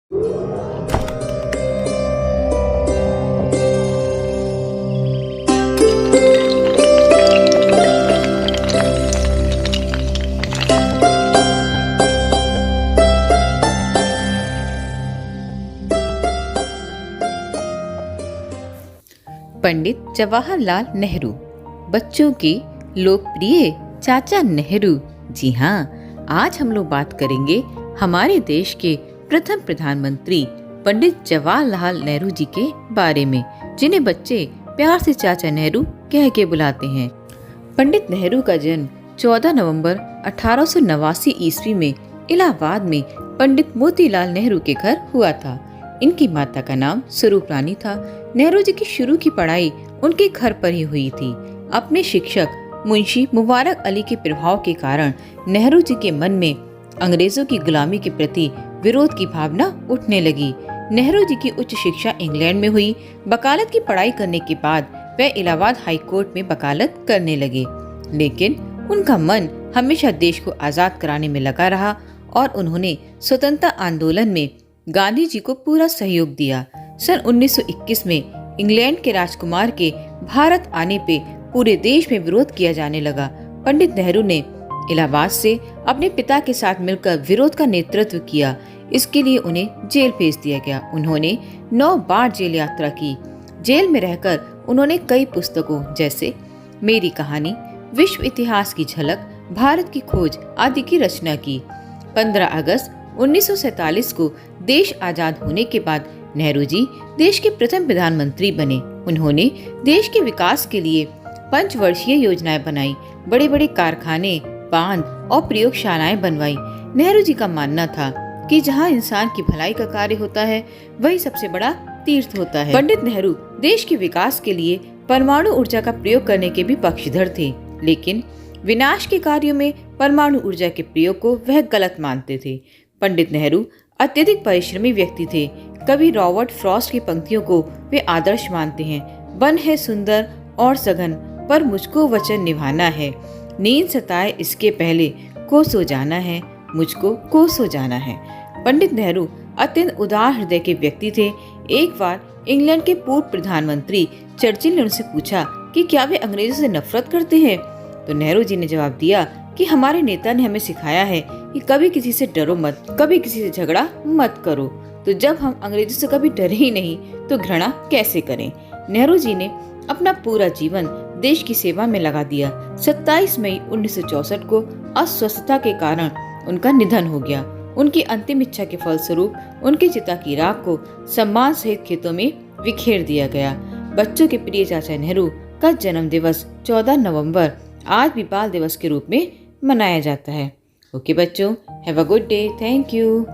पंडित जवाहरलाल नेहरू, बच्चों के लोकप्रिय चाचा नेहरू। जी हाँ, आज हम लोग बात करेंगे हमारे देश के प्रथम प्रधानमंत्री पंडित जवाहरलाल नेहरू जी के बारे में, जिन्हें बच्चे प्यार से चाचा नेहरू कह के बुलाते हैं। पंडित नेहरू का जन्म 14 नवंबर 1889 ईस्वी में इलाहाबाद में पंडित मोतीलाल नेहरू के घर हुआ था। इनकी माता का नाम स्वरूप रानी था। नेहरू जी की शुरू की पढ़ाई उनके घर पर ही हुई थी। अपने शिक्षक मुंशी मुबारक अली के प्रभाव के कारण नेहरू जी के मन में अंग्रेजों की गुलामी के प्रति विरोध की भावना उठने लगी। नेहरू जी की उच्च शिक्षा इंग्लैंड में हुई। वकालत की पढ़ाई करने के बाद वे इलाहाबाद हाई कोर्ट में वकालत करने लगे, लेकिन उनका मन हमेशा देश को आजाद कराने में लगा रहा और उन्होंने स्वतंत्रता आंदोलन में गांधी जी को पूरा सहयोग दिया। सन 1921 में इंग्लैंड के राजकुमार के भारत आने पे पूरे देश में विरोध किया जाने लगा। पंडित नेहरू ने इलाहाबाद से अपने पिता के साथ मिलकर विरोध का नेतृत्व किया। इसके लिए उन्हें जेल भेज दिया गया। उन्होंने 9 बार जेल यात्रा की। जेल में रहकर उन्होंने कई पुस्तकों जैसे मेरी कहानी, विश्व इतिहास की झलक, भारत की खोज आदि की रचना की। 15 अगस्त 1947 को देश आजाद होने के बाद नेहरू जी देश के प्रथम प्रधानमंत्री बने। उन्होंने देश के विकास के लिए पंचवर्षीय योजनाएं बनाई, बड़े बड़े कारखाने, बांध और प्रयोगशालाएं बनवाई। नेहरू जी का मानना था कि जहां इंसान की भलाई का कार्य होता है, वही सबसे बड़ा तीर्थ होता है। पंडित नेहरू देश के विकास के लिए परमाणु ऊर्जा का प्रयोग करने के भी पक्षधर थे, लेकिन विनाश के कार्यों में परमाणु ऊर्जा के प्रयोग को वह गलत मानते थे। पंडित नेहरू अत्यधिक परिश्रमी व्यक्ति थे। कवि रॉबर्ट फ्रॉस्ट की पंक्तियों को वे आदर्श मानते हैं। वन है सुंदर और सघन, पर मुझको वचन निभाना है। नींद सताए इसके पहले को सो जाना है, मुझको को सो जाना है। पंडित नेहरू अत्यंत उदार हृदय के व्यक्ति थे। एक बार इंग्लैंड के पूर्व प्रधानमंत्री चर्चिल ने उनसे पूछा कि क्या वे अंग्रेजों से नफरत करते हैं, तो नेहरू जी ने जवाब दिया कि हमारे नेता ने हमें सिखाया है कि कभी किसी से डरो मत, कभी किसी से झगड़ा मत करो। तो जब हम अंग्रेजों से कभी डरे ही नहीं तो घृणा कैसे करें। नेहरू जी ने अपना पूरा जीवन देश की सेवा में लगा दिया। 27 मई 1964 को अस्वस्थता के कारण उनका निधन हो गया। उनकी अंतिम इच्छा के फलस्वरूप उनकी चिता की राख को सम्मान सहित खेतों में बिखेर दिया गया। बच्चों के प्रिय चाचा नेहरू का जन्म दिवस 14 नवंबर आज भी बाल दिवस के रूप में मनाया जाता है। ओके बच्चों, have a good day. Thank you.